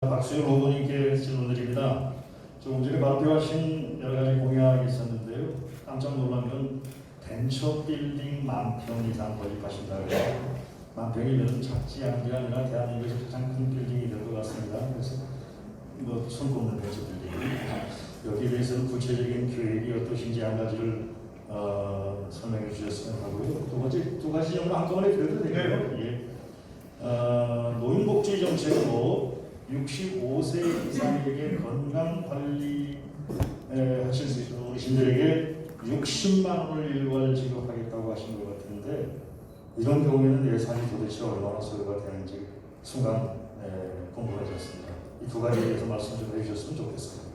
박수영 후보님께 질문드립니다. 조금 전에 발표하신 여러 가지 공약이 있었는데요. 깜짝 놀란 건 벤처 빌딩 10,000평 이상 건립하신다고 해서 10,000평이면 작지 않은 게 아니라 대한민국에서 가장 큰 빌딩이 될 것 같습니다. 그래서 손꼽는 벤처 빌딩. 여기에 대해서는 구체적인 계획이 어떠신지 한 가지를 설명해 주셨으면 하고요. 두 가지 정도 한꺼번에 드려도 되고요. 예. 노인복지 정책으로 65세 이상에게 건강관리 하실 수 있는 어르신들에게 60만 원을 일괄 지급하겠다고 하신 것 같은데, 이런 경우에는 예산이 도대체 얼마나 소요가 되는지 순간 궁금해졌습니다. 이 두 가지에 대해서 말씀 좀 해주셨으면 좋겠습니다.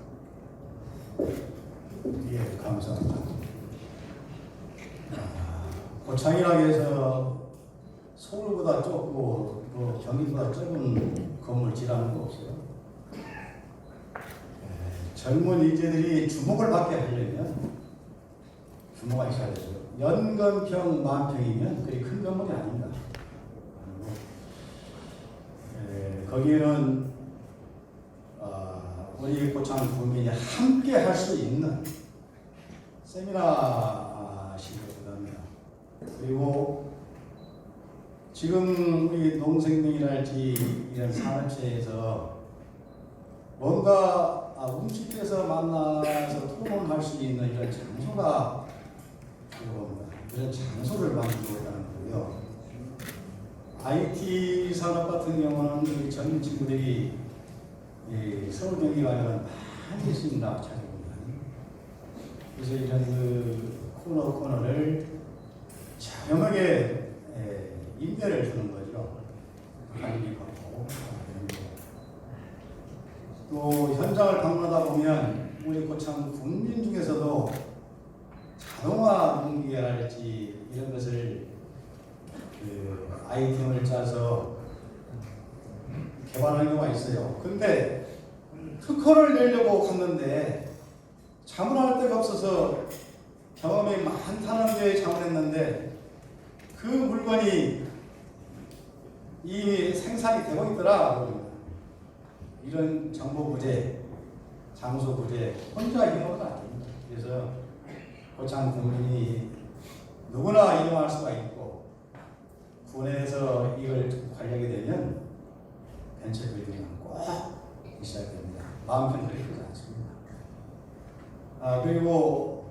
예, 감사합니다. 고창이라고 해서 서울보다 좁고 또 경기보다 좁은 건물지라는 거 없어요. 젊은 인재들이 주목을 받게 하려면 규모가 있어야 되죠. 연건평 10,000평이면 그리 큰 건물이 아닙니다. 거기에는 우리 고창 국민이 함께 할 수 있는 세미나실을 합니다. 그리고 지금 우리 농생명이랄지 이런 산업체에서 뭔가 움직여서 만나서 토론할 수 있는 이런 장소가 필요합니다. 이런 장소를 만들고 있다는 거고요. IT 산업 같은 경우는 우리 젊은 친구들이 서울 경기 가면 많이 있습니다. 찾아보면. 그래서 이런 코너를 저렴하게 임대를 주는 거죠. 관리하고. 또 현장을 방문하다 보면 우리 고창 국민 중에서도 자동화 농기랄지 이런 것을 아이템을 짜서 개발하는 경우가 있어요. 근데 특허를 내려고 갔는데 자문할 데가 없어서 경험이 많다는 데 자문했는데 그 물건이 이미 생산이 되고 있더라. 이런 정보 부재, 장소 부재 혼자 이용하는 거 아닙니다. 그래서 고창 국민이 누구나 이용할 수가 있고 군에서 이걸 관리하게 되면 벤처 빌딩은 꼭 있어야 됩니다. 10,000평 그리 크지 않습니다. 그리고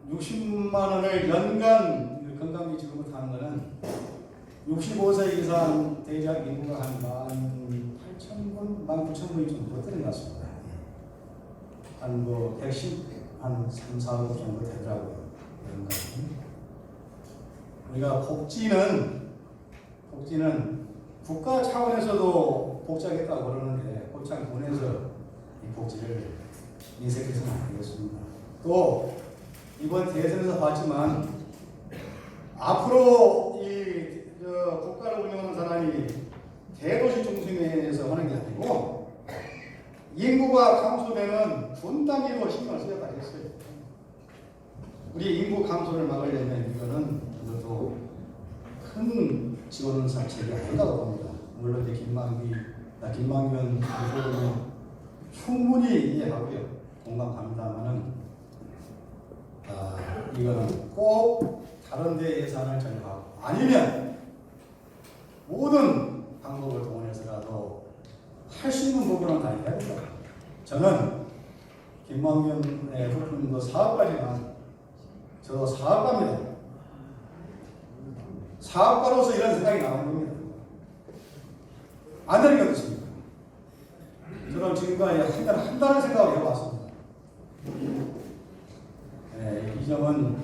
60만 원을 연간 건강비 지급을 하는 것은 65세 이상 대략 인구가 한 18,000분, 19,000분이 좀 못 되는 것 같습니다. 한 110, 한 3, 4억 정도 되더라고요. 우리가 복지는 국가 차원에서도 복지하겠다고 그러는데 고창군에서 이 복지를 인색해서는 안 되겠습니다. 또 이번 대선에서 봤지만 앞으로 국가를 운영하는 사람이 대도시 중심에서 하는 게 아니고 인구가 감소되는 군 단위로 신경을 써야 되겠어요. 우리 인구 감소를 막으려면 이것도 큰 지원 사책이 아니라고 봅니다. 물론 이제 김만균 대표는 충분히 이해하고요. 공감합니다만은 이거는 꼭 다른 데 예산을 절감하고 아니면 모든 방법을 동원해서라도 할 수 있는 부분은 다 해야 된다. 저는 김만균의 후보님도 사업가지만 저도 사업가입니다. 사업가로서 이런 생각이 나오는 겁니다. 안 되는 게 없습니다. 저는 지금까지 한다는 생각을 해왔습니다. 이 점은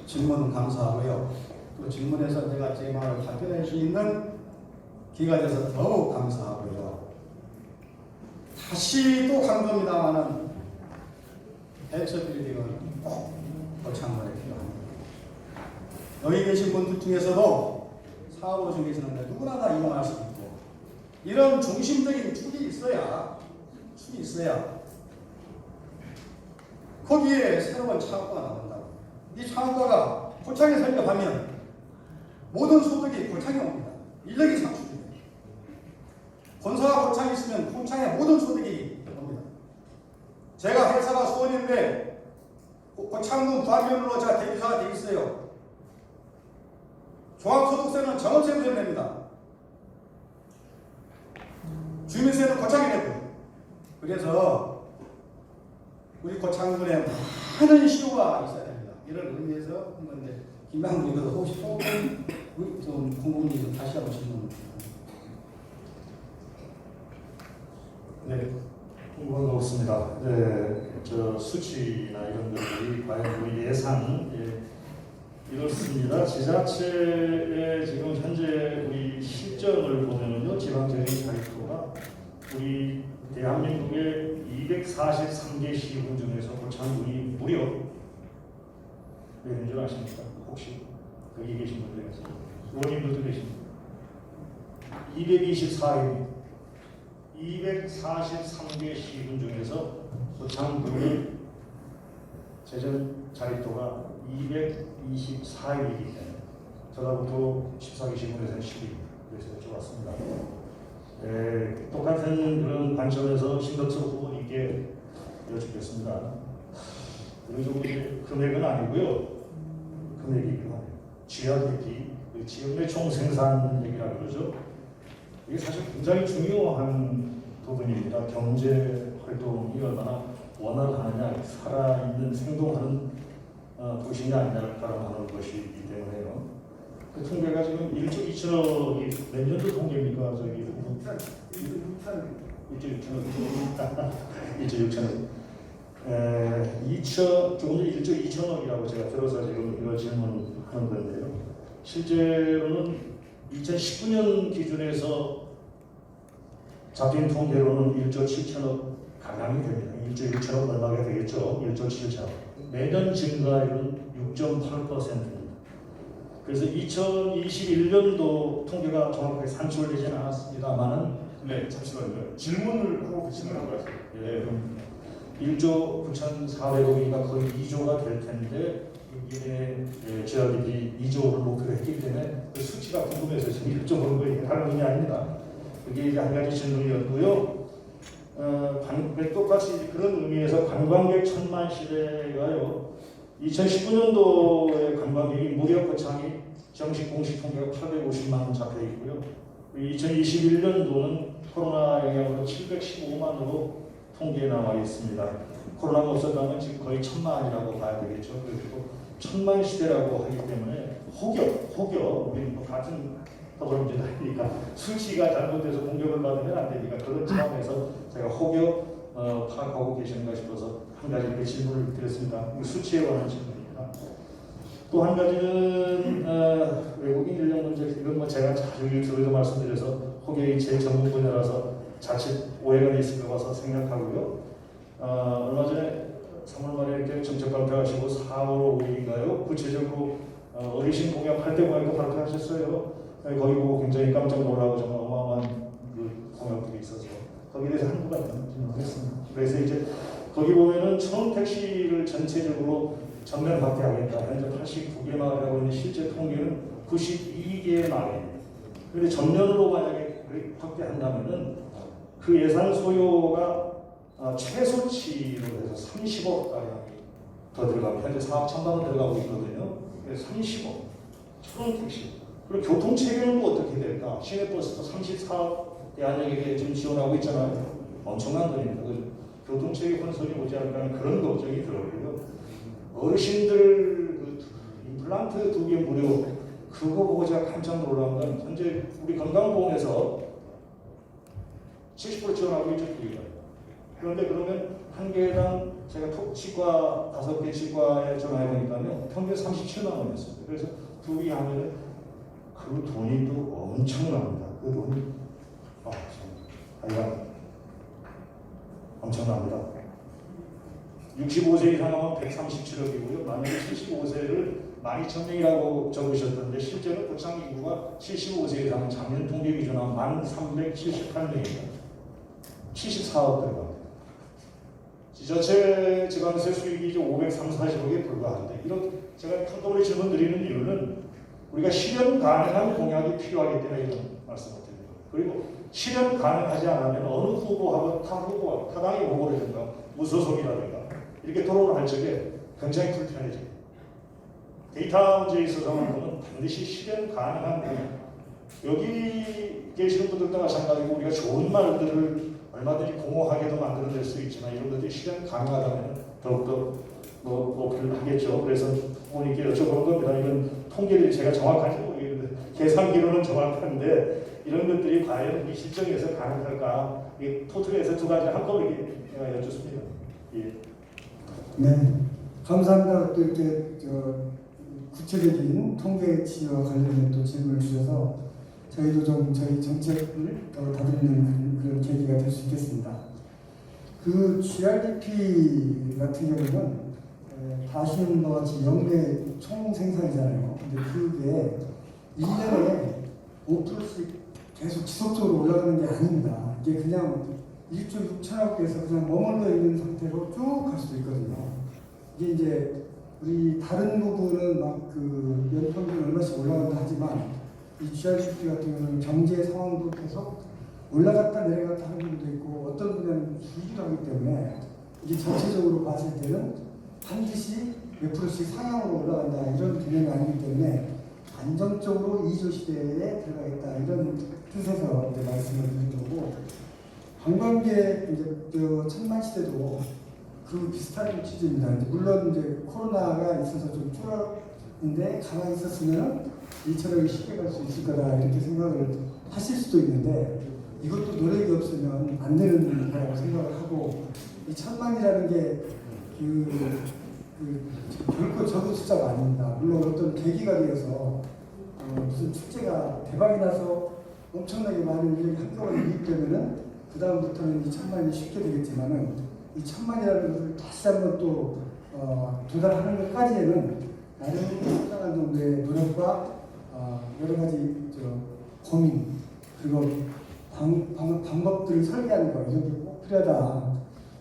질문 감사하고요. 또 질문에서 제가 제 말을 답변할 수 있는 기가 돼서 더욱 감사하고요. 다시 또 강조합니다만은 벤처 빌딩은 꼭 고창군에 필요합니다. 여기 계신 분들 중에서도 사업을 준비하시는데 누구나 다 이용할 수 있고 이런 중심적인 축이 있어야 거기에 새로운 창업가가 나온다고. 이 창업가가 고창에 설립하면 모든 소득이 고창에 옵니다. 인력이 상출입니다. 고창이 있으면 고창의 모든 소득이 옵니다. 제가 회사가 수원인데 고창군 부안면으로 제가 대표사가 되어 있어요. 종합소득세는 정읍세부터 냅니다. 주민세는 고창이 내고요. 그래서 우리 고창군에 많은 시효가 있어야 됩니다. 이런 의미에서 한 건데 김남국이도 혹시 좀 궁금한 좀 다시 한번 질문. 네, 궁금한 거 없습니다. 네, 저 수치나 이런 것들이 과연 우리 예산 이렇습니다. 지자체의 지금 현재 우리 실정을 보면은요, 지방적인 자립도가 우리 대한민국의 243개 시군 중에서 고창군이 무려 몇 인 줄 아십니까? 혹시 거기 계신 분들 중에서 의원님들도 계십니까? 224인 243개 시군 중에서 고창군의 재정 자립도가 224일이기 때문에 저다부터 14개 시군에서는 10일 그래서 여쭤봤습니다. 똑같은 그런 관점에서 신덕수 후보님께 여쭙겠습니다. 그리고 이제 금액은 아니고요. 금액이긴 하네요. 지역 대비 지역 내 총생산 얘기라고 그러죠. 이게 사실 굉장히 중요한 부분입니다. 경제 활동이 얼마나 원활하느냐, 살아있는 생동하는 도시이 아니냐를 가름하는 것이기 때문에요. 그 통계가 지금 1조 2천억이 몇 년도 통계입니까? 저기 1조 6천억. 2조 조금 전 1조 2천억이라고 제가 들어서 지금 이거 질문하는 건데요. 실제로는 2019년 기준에서 잡힌 통계로는 1조 7천억 가량이 됩니다. 1조 6천억 얼마가 되겠죠? 1조 7천억. 매년 증가율은 6.8%입니다. 그래서 2021년도 통계가 정확하게 산출되지는 않았습니다만은 네, 잠시만요. 질문을 하고 계시는 거예요. 예, 그럼 1조 9,400억이니까 거의 2조가 될 텐데 이게 GRDP 2조를 목표로 했기 때문에 그 수치가 궁금해서 지금 1조 그런 거 하는 게 아닙니다. 그게 이제 한 가지 질문이었고요. 똑같이 그런 의미에서 관광객 1,000만 시대가요. 2019년도에 관광객이 무려 고창이 정식 공식 통계가 850만 잡혀 있고요. 2021년도는 코로나 영향으로 715만으로 통계에 나와 있습니다. 코로나가 없었다면 지금 거의 1,000만이라고 봐야 되겠죠. 그리고 1,000만 시대라고 하기 때문에 혹여 우리 뭐 같은 더불어민주당이니까 수치가 잘못돼서 공격을 받으면 안 되니까 그런 차원에서 제가 혹여 파악하고 계시는가 싶어서 한 가지 이렇게 질문을 드렸습니다. 수치에 관한 질문입니다. 또 한 가지는 외국인 인력 문제, 이건 뭐 제가 자주 유튜브에서 말씀드려서 혹여 제 전문 분야라서 자칫 오해가 있을까 봐서 생각하고요. 얼마 전에 3월 말에 이렇게 정책 발표하시고 4월 5일인가요? 구체적으로 어르신 공약 8대 공약도 발표하셨어요. 거기 보고 굉장히 깜짝 놀라고 정말 어마어마한 그 공약들이 있어서 거기에 대해서 한 부분 질문했습니다. 그래서 이제 거기 보면은 청택시를 전체적으로 전면 확대하겠다. 현재 89개 마을이라고 있는 실제 통계는 92개의 마을입니다. 그런데 전면으로 만약에 확대한다면은 그 예산 소요가 최소치로 해서 30억 가량이 더 들어갑니다. 현재 4억 1천만 원 들어가고 있거든요. 그래서 30억. 청택시. 그리고 교통 체계는 또 어떻게 될까? 시내버스도 34억 대한민국에 지금 지원하고 있잖아요. 엄청난 돈입니다. 교통 체계 건설이 오지 않을까 그런 걱정이 들어요. 어르신들 그 임플란트 2개 무료 그거 보고 제가 깜짝 놀란 건 현재 우리 건강보험에서 70% 지원하고 있죠. 그런데 그러면 한 개당 제가 치과 5개 치과에 전화해 보니까요 평균 37만 원이었습니다. 그래서 2개 하면은 그 돈이 또 엄청납니다. 그 돈이 하여간 엄청납니다. 65세 이상 하면 137억이고요. 만약에 75세를 12,000명이라고 적으셨던데 실제로 고창 인구가 75세 이상 작년 통계 기준 한 1,378명입니다. 74억 들어갑니다. 지자체 지방세 수익이 이제 540억에 불과한데 이런 제가 한꺼번에 질문 드리는 이유는 우리가 실현 가능한 공약이 필요하기 때문에 이런 말씀을 드립니다. 그리고 실현 가능하지 않으면 어느 후보하고 타 후보가 타당의 후보라든가 무소속이라든가 이렇게 토론을 할 적에 굉장히 불편해져요. 데이터 문제에 있어서는 반드시 실현 가능한 분야. 여기 계시는 분들도 마찬가지고 우리가 좋은 말들을 얼마든지 공허하게도 만들어낼 수 있지만 이런 것들이 실현 가능하다면 더욱더 어필을 하겠죠. 그래서 부모님께 여쭤보는 겁니다. 이런 통계들이 제가 정확한지 모르겠는데 계산기로는 정확한데 이런 것들이 과연 우리 실정에서 가능할까? 이 토틀에서 두 가지 한꺼번에 제가 여쭙습니다. 예. 네, 감사합니다. 또 이렇게 구체적인 통계치와 관련된 또 질문을 주셔서 저희도 좀 저희 정책을 더 다듬는 그런 계기가 될 수 있겠습니다. 그 GRDP 같은 경우는 다 아시는 것 같이 연내 총 생산이잖아요. 근데 그게 1년에 5%씩 계속 지속적으로 올라가는 게 아닙니다. 이게 그냥 1조 6천억 대에서 그냥 머물러 있는 상태로 쭉 갈 수도 있거든요. 이게 이제 우리 다른 부분은 막 그 연평균 얼마씩 올라간다 하지만 이 GRDP 같은 경우는 경제 상황도 계속 올라갔다 내려갔다 하는 부분도 있고 어떤 분야는 주기도 하기 때문에 이게 전체적으로 봤을 때는 반드시 몇 프로씩 상향으로 올라간다 이런 개념이 아니기 때문에 안정적으로 2조 시대에 들어가겠다 이런 뜻에서 이제 말씀을 드린 거고 관광객 이제 천만 시대도 그 비슷한 취지입니다. 물론 이제 코로나가 있어서 좀 줄었는데 가만히 있었으면 이처럼 쉽게 갈 수 있을 거다 이렇게 생각을 하실 수도 있는데 이것도 노력이 없으면 안 되는 거라고 생각을 하고 이 천만이라는 게 결코 적은 숫자가 아닙니다. 물론 어떤 계기가 되어서 무슨 축제가 대박이 나서 엄청나게 많은 인력이 한꺼번에 유입되면은 그 다음부터는 이 천만이 쉽게 되겠지만은 이 천만이라는 것을 다시 한번 또 도달하는 것까지에는 나름 상당한 정도의 노력과 여러 가지 고민 그리고 방법들을 설계하는 거 이런 게 꼭 필요하다.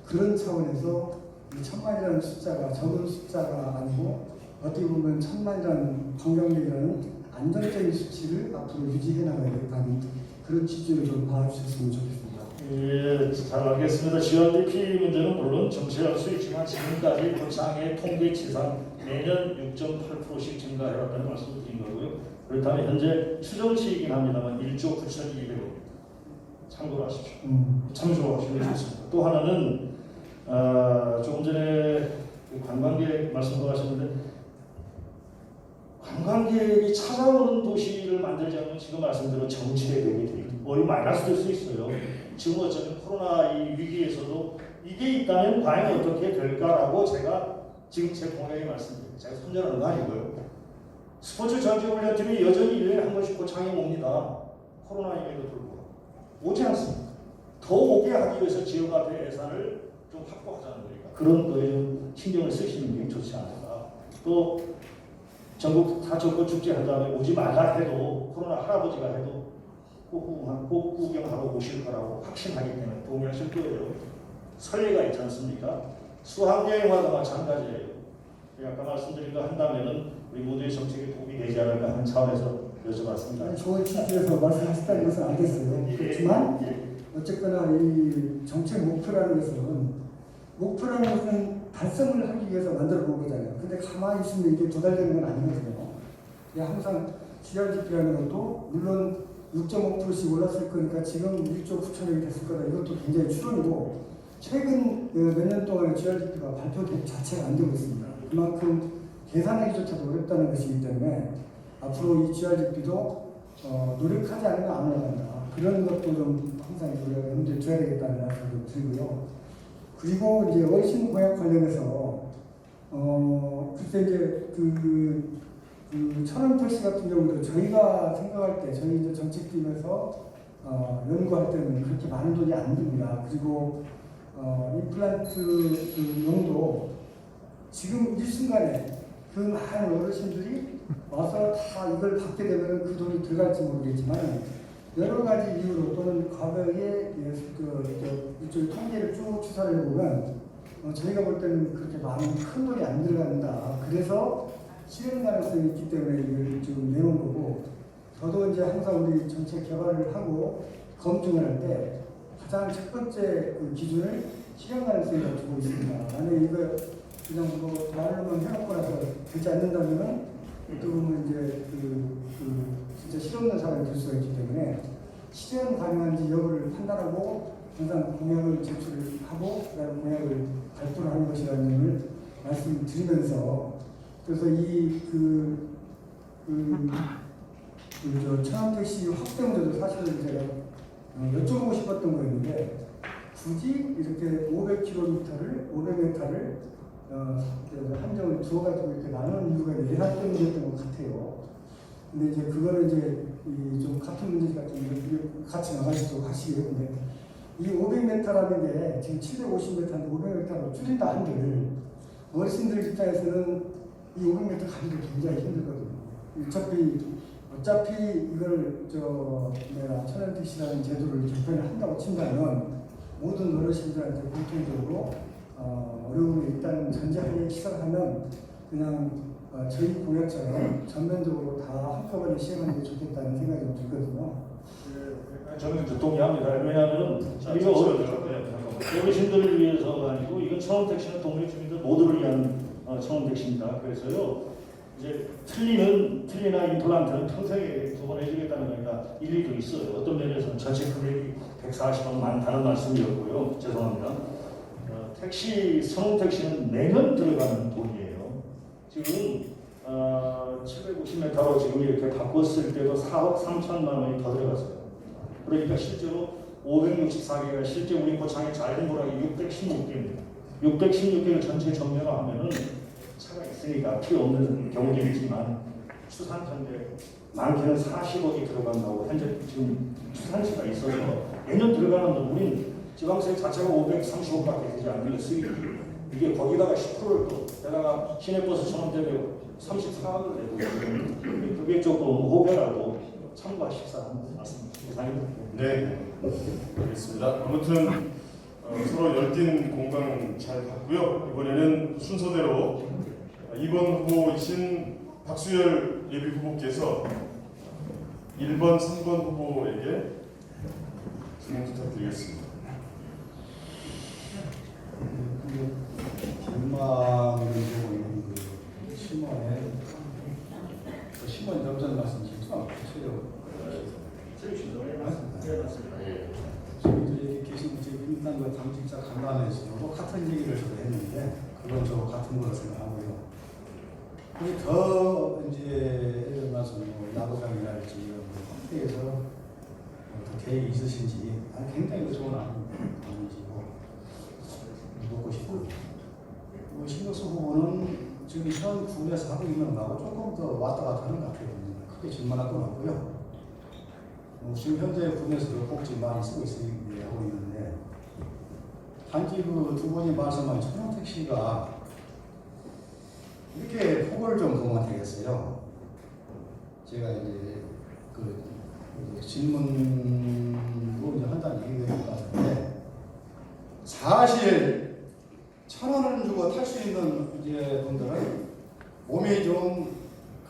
그런 차원에서 이 천만이라는 숫자가 적은 숫자가 아니고 어떻게 보면 천만이라는 관광객이라는 안정적인 수치를 앞으로 유지해 나가야겠다는 그런 취지로 좀 봐주셨으면 좋겠습니다. 예, 잘 알겠습니다. GRDP 문제는 물론 정체할 수 있지만 지금까지 고창의 통계치상 매년 6.8%씩 증가해왔다는 말씀을 드린 거고요. 그렇다면 현재 추정치이긴 합니다만 1조 9,200억 참고로 하십시오. 참조하시면 좋습니다. 또 하나는 조금 전에 관광객 말씀도 하셨는데 관광객이 찾아오는 도시를 만들자면 지금 말씀대로 정치의 벽이 되고 머리 마이너스 될 수 있어요. 지금 어쩌면 코로나 이 위기에서도 이게 있다면 과연 어떻게 될까라고 제가 지금 제 공약에 말씀드립니다. 제가 선전하는 거 아니고요. 스포츠 전지훈련팀이 여전히 1년에 한 번씩 고창에 옵니다. 코로나임에도 불구하고 오지 않습니다. 더 오게 하기 위해서 지역 앞에 예산을 좀 확보하자는 거니까 그런 거에 좀 신경을 쓰시는 게 좋지 않을까. 또 전국 사천권 축제 한 다음에 오지 말라 해도 코로나 할아버지가 해도 꼭 구경하고 오실 거라고 확신하기 때문에 동의하실 거예요. 설레가 있지 않습니까? 수학여행과도 마찬가지예요. 아까 말씀드린 거 한다면은 우리 모두의 정책에 도움이 되지 않을까 하는 차원에서 여쭤봤습니다. 좋은 취지에서 말씀하셨다는 것은 알겠어요. 그렇지만 어쨌거나 이 정책 목표라는 것은 달성을 하기 위해서 만들어 본 거잖아요. 근데 가만히 있으면 이게 도달되는 건 아니거든요. 항상 GRDP라는 것도 물론 6.5%씩 올랐을 거니까 지금 1조 9천억이 됐을 거다. 이것도 굉장히 추론이고 최근 몇 년 동안 GRDP가 발표된 자체가 안 되고 있습니다. 그만큼 계산하기조차도 어렵다는 것이기 때문에 앞으로 이 GRDP도 노력하지 않으면 안 올라간다. 그런 것도 좀 항상 우리가 염두에 둬야 되겠다는 말씀을 드리고요. 그리고 이제 어르신 공약 관련해서 글쎄 이제 그 천연택시 같은 경우도 저희가 생각할 때 저희 이제 정책팀에서 연구할 때는 그렇게 많은 돈이 안 듭니다. 그리고 임플란트 용도 지금 일순간에 그 많은 어르신들이 와서 다 이걸 받게 되면 그 돈이 들어갈지 모르겠지만 여러 가지 이유로 또는 과거에 이쪽 통계를 쭉 추사를 해보면 저희가 볼 때는 그렇게 많은 큰 돈이 안 들어간다. 그래서 실현 가능성이 있기 때문에 이걸 좀 내놓은 거고 저도 이제 항상 우리 정책 개발을 하고 검증을 할 때 가장 첫 번째 그 기준을 실현 가능성을 두고 있습니다. 만약에 이거 그냥 뭐 말로만 해놓고 나서 되지 않는다면은 또 보면 이제 진짜 실없는 사람이 될 수가 있기 때문에 실현 가능한지 여부를 판단하고 항상 공약을 제출하고 그다음에 공약을 발표를 하는 것이라는 점을 말씀드리면서 그래서 천안택시 확대 문제도 사실은 제가 여쭤보고 싶었던 거였는데 굳이 이렇게 500m를 한정을 두어가지고 이렇게 나누는 이유가 예산 때문이었던 것 같아요. 근데 이제 그거는 이제 좀 같은 문제가 좀 같이 나가시도록 하시고요. 근데 이 500m라는 게 지금 750m인데 500m로 줄인다 한들 어르신들 입장에서는 이 500m 가는 게 굉장히 힘들거든요. 어차피 이걸 천연택시라는 제도를 개편을 한다고 친다면 모든 어르신들한테 공통적으로 어려움이 있다는 전제하에 시작하면 그냥 저희 공약처럼 전면적으로 다 한꺼번에 시행하는 게 좋겠다는 생각이 좀 들거든요. 저는 동의합니다. 왜냐하면 이거 어르신들을 위해서가 아니고 이건 천원택시는 동네 주민들 모두를 위한 천원택시입니다. 그래서요 이제 틀리나 임플란트는 평생에 두 번 해주겠다는 거니까 일리도 있어요. 어떤 면에서는 전체 금액이 140원 많다는 말씀이었고요. 죄송합니다. 천원택시는 매년 들어가는 돈이에요. 지금 750m로 지금 이렇게 바꿨을 때도 4억 3천만 원이 더 들어갔어요. 그러니까 실제로 564개가 실제 우리 고창의 작은 도락이 616개입니다. 616개를 전체 정렬하면은 차가 있으니까 필요 없는 경우도 있지만 추산컨대 많게는 40억이 들어간다고 현재 지금 추산치가 있어서 매년 들어가는 돈 우린 지방세 자체가 530억밖에 되지 않는 수익이 이게 거기다가 10%를 또 게다가 시내버스 천원대로 34억을 내고 있거든요. 그게 조금 호배라도 참고하십사 말씀입니다. 이상입니다. 네, 알겠습니다. 아무튼 서로 열띤 공방 잘 봤고요. 이번에는 순서대로 2번 후보이신 박수열 예비후보께서 1번, 3번 후보에게 질문 부탁드리겠습니다. 길망을 보고 있는 그 신문에 그 신문 점점 말씀이시죠? 저희 계신 민주당 그 당직자 간담회에서도 같은 얘기를 저도 했는데 그건 저 같은 거로 생각하고요. 그게 더 이제 예를 들어서 야구장이랄지 이런 확대해서 더 계획이 있으신지 굉장히 좋은 안이시고 묻고 싶고 신경수 후보는 지금 현 군에서 하고 있는 거하고 조금 더 왔다 갔다 하는 것 같아요. 크게 질문할 건 없고요. 지금 현재 군에서도 복지 많이 쓰고 하고 있는데 단지 그 두 분이 말씀한 천연택시가 이렇게 폭을 좀 보면 되겠어요. 제가 이제 그 질문도 이제 한다는 얘기가 있는 것 같은데 사실 1,000원을 주고 탈 수 있는 이제 분들은 몸이 좀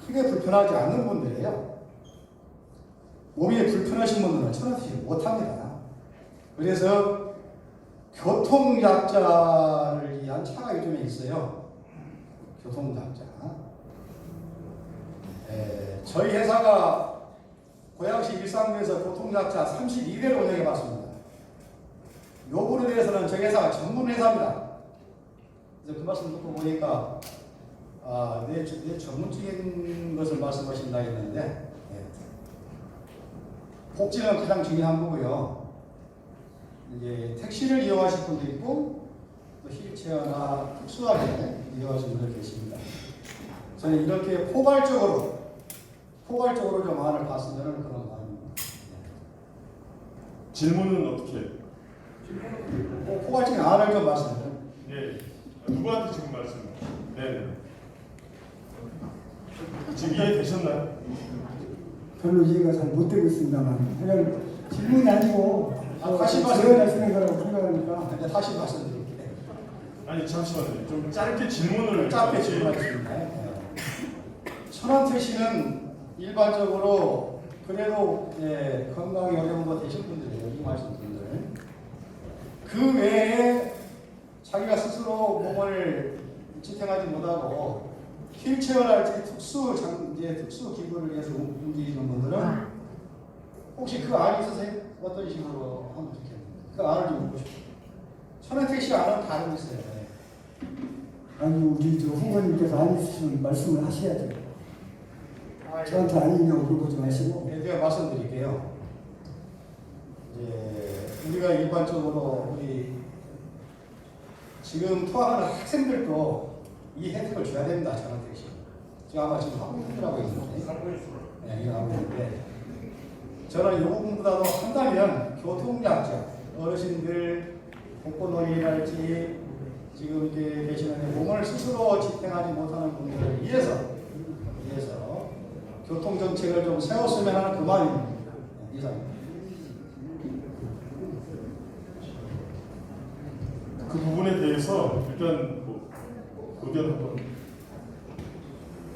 크게 불편하지 않는 분들이에요. 몸이 불편하신 분들은 1,000원씩 못합니다. 그래서 교통약자를 위한 차가 요즘에 있어요. 교통약자. 저희 회사가 고양시 일산구에서 교통약자 32대를 운영해 봤습니다. 이 부분에 대해서는 저희 회사가 전문 회사입니다. 그래서 그 말씀 듣고 보니까 내 전문적인 것을 말씀하신다 했는데 복지는 가장 중요한 거고요. 이제 택시를 이용하실 분도 있고 또 휠체어나 특수하게 이용하시는 분들 계십니다. 저는 이렇게 포괄적으로 좀 안을 봤으면 그런 마음입니다. 질문은 어떻게? 포괄적인 안을 좀 말씀드려요. 네, 누구한테 지금 말씀? 네. 지금 이해되셨나요? 별로 이해가 잘 못 되고 있습니다만 그냥 질문이 아니고 다시 질문하시는 거라고 생각하니까 이제 다시 말씀드릴게요. 아니 잠시만요. 좀 짧게 질문을 짧게 질문하겠습니다. 천안택시는 일반적으로 그래도 건강이 어려운 거 되실 분들이에요. 이용하시는 분들. 그 외에 자기가 스스로 몸을 지탱하지 못하고 휠체어랄지 특수 기구를 위해서 움직이는 분들은 혹시 그 안이 있으세요? 어떤 식으로 하면 좋겠는데 그 안을 좀 묻고 싶어요. 천연택 씨 안은 다른 거 있어요. 아니 우리 저 후보님께서 안 있으시면 말씀을 하셔야죠. 저한테 아니냐고 물어보지 마시고. 네, 제가 말씀드릴게요. 우리가 일반적으로 우리 지금 투학하는 학생들도 이 혜택을 줘야 됩니다. 천연택 씨. 지금 아마 지금 학부모님이라고 있는데, 이거 하고 있는데, 저는 이 부분보다도 한다면 교통약자, 어르신들, 독거노인이랄지 지금 이렇게 계시는 몸을 스스로 지탱하지 못하는 분들을 위해서 교통정책을 좀 세웠으면 하는 그 마음입니다. 이상입니다. 그 부분에 대해서 일단 뭐 의견 한번.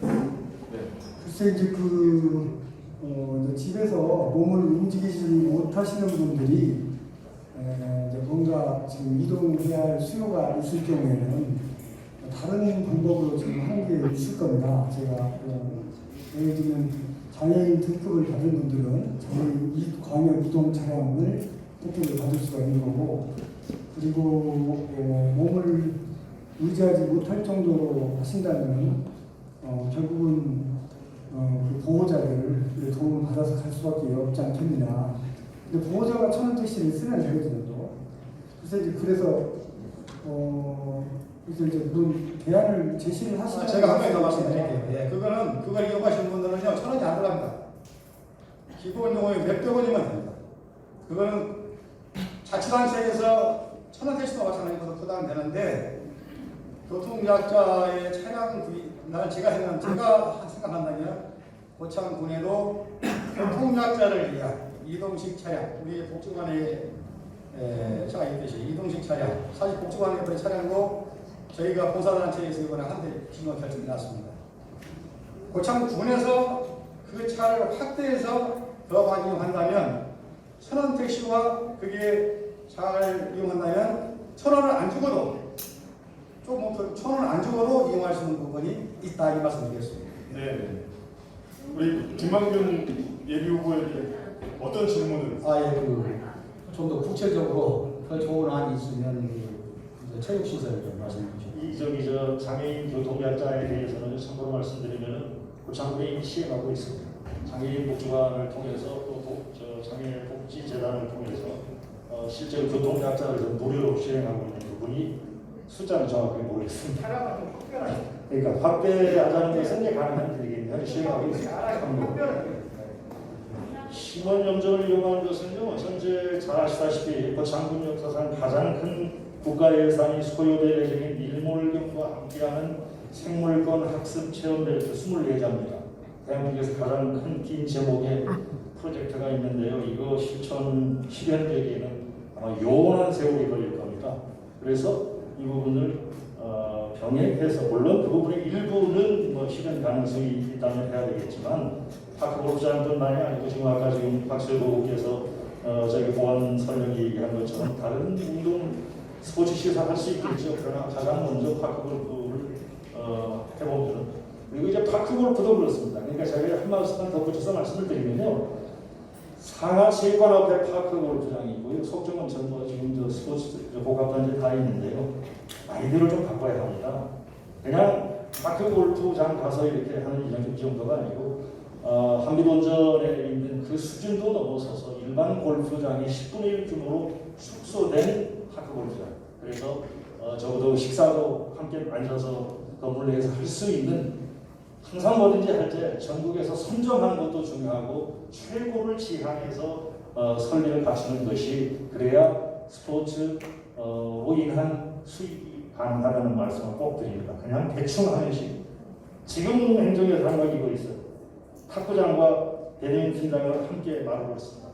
네. 글쎄 이제 이제 집에서 몸을 움직이지 못하시는 분들이 이제 뭔가 지금 이동해야 할 수요가 있을 경우에는 다른 방법으로 지금 하는 게 있을 겁니다. 제가 예를 들면 장애인 등급을 받은 분들은 장애인 광역 이동 차량을 혜택을 받을 수가 있는 거고, 그리고 몸을 의지하지 못할 정도로 하신다면 결국은 그 보호자를 도움을 받아서 갈 수밖에 없지 않겠느냐. 근데 보호자가 천연택시를 쓰면 되거든요. 또. 그래서 이제 물론 대안을 제시를 하시면 제가 한 가지 더 말씀드릴게요. 그걸 이용하시는 분들은요, 1,000원이 안 들어갑니다. 기본 요금이 몇백 원이면 됩니다. 그거는 자치단체에서 천연택시도 마찬가지로 부담되는데, 교통약자의 차량 제가 생각한다면 고창군에도 교통약자를 위한 이동식 차량, 우리 복지관에 차가 있듯이 이동식 차량, 사실 복지관의 차량도 저희가 봉사단체에서 이번에 한 대 지원 결정이 났습니다. 고창군에서 그 차를 확대해서 더 많이 이용한다면 천연택시와 그게 잘 이용한다면 1,000원을 안 주고도 조금 1,000원을 안 주고도 이용할 수 있는 부분이 있다 이 말씀드리겠습니다. 네. 우리 김만균 예비후보에게 어떤 질문을? 좀 더 구체적으로 더 좋은 안이 있으면 체육시설을 좀 말씀해 주시죠. 저 장애인 교통약자에 대해서는 참고로 말씀드리면 고창군이 이미 시행하고 있습니다. 장애인 복지관을 통해서 또 장애인 복지재단을 통해서 실제로 교통약자를 좀 무료로 시행하고 있는 부분이 숫자는 정확하게 모르겠습니다. 그러니까 확대하자는 것은 이제 가능한 일이겠네요. 시행하고 있습니다. 신원 염전을 이용하는 것은요, 현재 잘 아시다시피 고창군 역사상 가장 큰 국가 예산이 소요될 예정인 일몰경과 함께하는 생물권 학습 체험 벨트 24장입니다. 대한민국에서 가장 큰 긴 제목의 프로젝트가 있는데요. 이거 실현되기에는 아마 요원한 세월이 걸릴 겁니다. 그래서 이 부분을 병행해서, 물론 그 부분의 일부는 실현 가능성이 있다면 해야 되겠지만, 파크골프장뿐만이 아니고 지금 아까 박수일 후보께서 저기 보안 설명 얘기한 것처럼 다른 운동 스포츠 시설 할 수 있겠죠. 그러나 가장 먼저 파크골프를 해보면, 그리고 이제 파크골프도 그렇습니다. 그러니까 제가 한 말씀만 덧붙여서 말씀을 드리면요, 상하 체육관 앞에 파크골프장이 있고요, 속정원 전부 지금 스포츠 복합단지 다 있는데요, 아이디어를 좀 바꿔야 합니다. 그냥 파크골프장 가서 이렇게 하는 이 정도가 아니고 한미동전에 있는 그 수준도 넘어서서 일반 골프장이 10분의 1 규모로 축소된 파크골프장. 그래서 적어도 식사도 함께 앉아서 건물 내에서 할 수 있는, 항상 뭐든지 할 때 전국에서 선정하는 것도 중요하고 최고를 지향해서 설비를 갖추는 것이, 그래야 스포츠로 인한 수익이 가능하다는 말씀을 꼭 드립니다. 그냥 대충 하는 식. 지금 행정에서 하는 거 이거 있어요. 탁구장과 배드민턴장을 함께 말을 했습니다.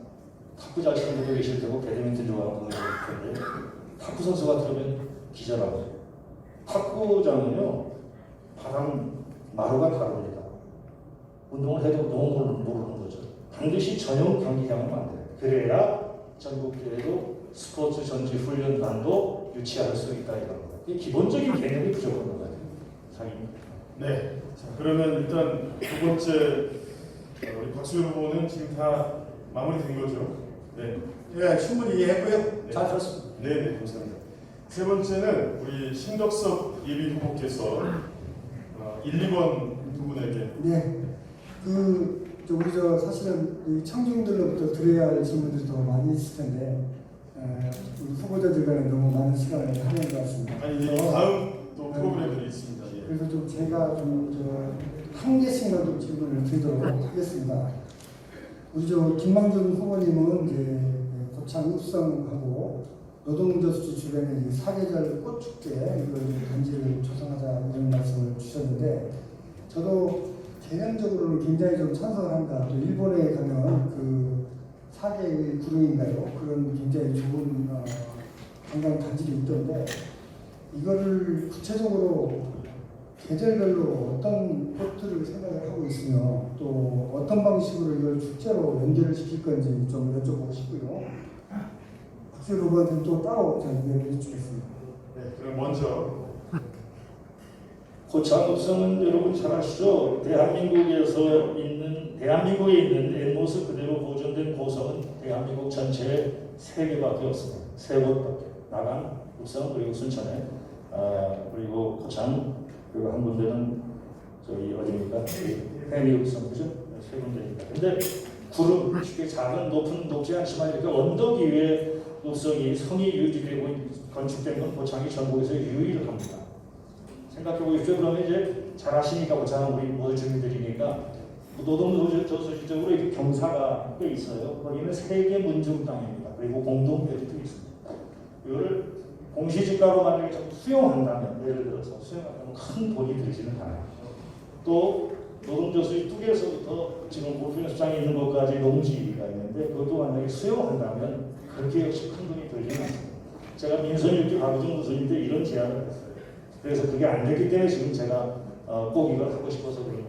탁구 자시는 분도 계실 테고 배드민턴 좋아하는 분도 계실 텐데, 탁구 선수가 들으면 기절하고, 탁구장은요 바람 마루가 다릅니다. 운동을 해도 너무 모르는 거죠. 반드시 전용 경기장을 만들어야 돼. 그래야 전국대회도 스포츠 전지 훈련단도 유치할 수 있다 이런 거. 이 기본적인 개념이 부족한 것 같아요. 사장님. 네. 자, 그러면 일단 두 번째 우리 박수현 후보는 지금 다 마무리된 거죠? 네. 예, 충분히 이해했고요. 네. 잘 들었습니다. 네, 네, 감사합니다. 세 번째는 우리 신덕섭 예비 후보께서 1, 2번 두 분에게 네. 우리 사실은 이 청중들로부터 드려야 할 질문들이 더 많이 있을 텐데 우리 후보자들 간에 너무 많은 시간을 할애한 것 같습니다. 아니 이제 다음 또 프로그램들이 있습니다. 예. 그래서 좀 제가 한 개씩만 좀 질문을 드리도록 하겠습니다. 우리 김만준 후보님은 이제 고창 읍성하고 노동저수지 주변에 이 사계절 꽃축제 이걸 단지를 조성하자 이런 말씀을 주셨는데 저도 개념적으로는 굉장히 좀 찬성을 합니다. 또 일본에 가면 그 사계의 구름인가요? 그런 굉장히 좋은 관광 단지도 있던데 이거를 구체적으로 계절별로 어떤 꽃들을 생각을 하고 있으며 또 어떤 방식으로 이걸 축제로 연결을 시킬 건지 좀 여쭤보고 싶고요. 박수현 후보한테는 또 따로 이야기해 주겠습니다. 네, 그럼 먼저 고창 읍성은 여러분 잘 아시죠? 대한민국에 있는 옛모습 그대로 보존된 고성은 대한민국 전체에 3개밖에 없습니다. 3곳밖에. 나간, 읍성, 그리고 순천에, 그리고 고창, 그리고 한 군데는 저희 어디입니까? 해미읍성, 그죠? 3군데입니다. 근데 구름, 쉽게 작은 높지 않지만 이렇게 언덕 위에 읍성이 성이 유지되고 건축된 건 고창이 전국에서 유일합니다. 생각해 보십시오. 그러면 이제 잘 아시니까 고창은 우리 모두 주민들이니까 노동저수지적으로 이렇게 경사가 꽤 있어요. 거기는 세계 문중 땅입니다. 그리고 공동묘지도 있습니다. 이거를 공시지가로 만약에 좀 수용한다면, 예를 들어서 수용한다면 큰 돈이 들지는 않아요. 또 노동저수지 뚝에서부터 지금 보편수장에 있는 것까지 농지가 있는데 그것도 만약에 수용한다면 그렇게 역시 큰 돈이 들지는 않습니다. 제가 민선일기 박우정 우선인데 이런 제안을 했어요. 그래서 그게 안 됐기 때문에 지금 제가 꼭 이걸 하고 싶어서 그런 건데,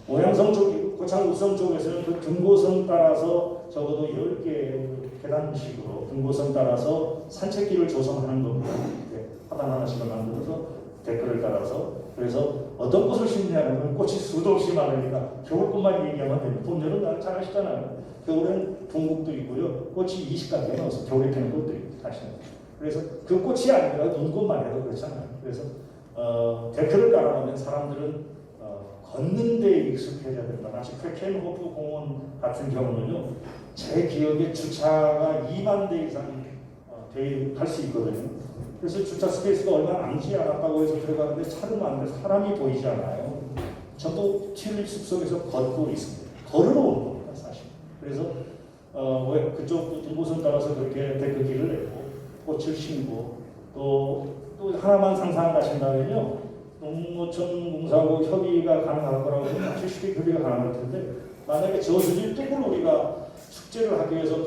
모양성 쪽, 고창 읍성 쪽에서는 그 등고선 따라서 적어도 10개의 계단식으로 등고선 따라서 산책길을 조성하는 겁니다. 화단 하나씩을 만들어서 댓글을 따라서. 그래서 어떤 꽃을 심냐면 꽃이 수도 없이 많으니까 겨울꽃만 얘기하면 됩니다. 봄, 여름 잘 아시잖아요. 겨울엔 동국도 있고요. 꽃이 20가지가 나와서 겨울에 피는 꽃들이 사실은. 그래서 그 꽃이 아니라 눈꽃만 해도 그렇잖아요. 그래서 데크를 깔아놓으면 사람들은 걷는 데 익숙해져야 된다. 마치 쾌켄호프 공원 같은 경우는요, 제 기억에 주차가 2만 대 이상 갈 수 있거든요. 그래서 주차 스페이스가 얼마 남지 않았다고 해서 들어가는데 차도 많은데 사람이 보이지 않아요. 전부 튤립 숲속에서 걷고 있습니다. 걸으러 온 겁니다, 사실. 그래서 왜 그쪽 등고선 따라서 그렇게 데크길을 내고 꽃을 심고 또 하나만 상상하신다면요, 농어촌 공사하고 협의가 가능할 거라고 하면 아주 쉽게 협의가 가능할 텐데, 만약에 저수지 뚝을 우리가 축제를 하기 위해서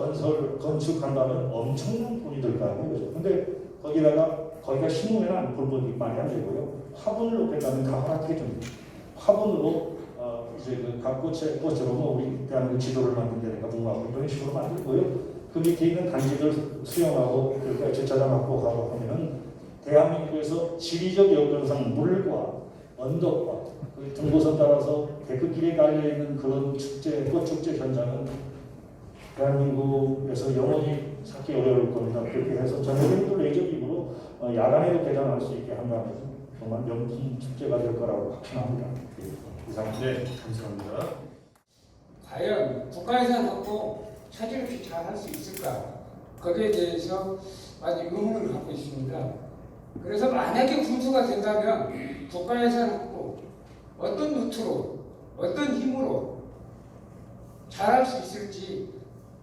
건축한다면 엄청난 돈이 들 거 아니에요, 그죠? 근데 거기가 심으면 볼본이 많이 안 되고요. 화분을 놓겠다면 다 허락해 줍니다. 화분으로 이제 그 각 꽃으로 우리 대한민국 지도를 만든다든가 동화하고 이런 식으로 만들고요. 그 밑에 있는 단지들 수용하고 그러니까 주차장 확보하고 하면은 대한민국에서 지리적 여건상 물과 언덕과 그 등고선 따라서 데크길에 깔려 있는 그런 축제, 꽃축제 현장은 대한민국에서 영원히 찾기 어려울 겁니다. 그렇게 해서 전국민도 레이저기구로 야간에도 개장할 수 있게 한다면 정말 명품 축제가 될 거라고 확신합니다. 이상. 네, 감사합니다. 과연 국가예산 갖고 차질 없이 잘 할 수 있을까? 거기에 대해서 많이 의문을 갖고 있습니다. 그래서 만약에 군수가 된다면 국가예산 갖고 어떤 루트로, 어떤 힘으로 잘할 수 있을지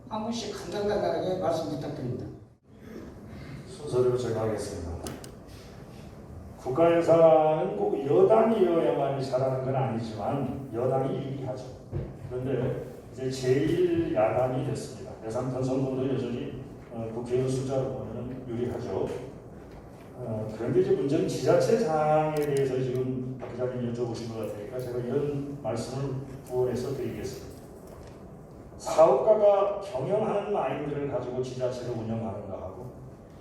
한 분씩 간단하게 말씀 부탁드립니다. 순서대로 제가 하겠습니다. 국가예산은 꼭 여당이어야만 잘하는 건 아니지만 여당이 유리하죠. 그런데 이제 제1야당이 됐습니다. 예산 편성분도 여전히 국회의원 숫자로 보면 유리하죠. 그런데 이제 문제는 지자체 사항에 대해서 지금 박 기자님 여쭤보신 것 같으니까 제가 이런 말씀을 부원해서 드리겠습니다. 사업가가 경영하는 마인드를 가지고 지자체를 운영하는가 하고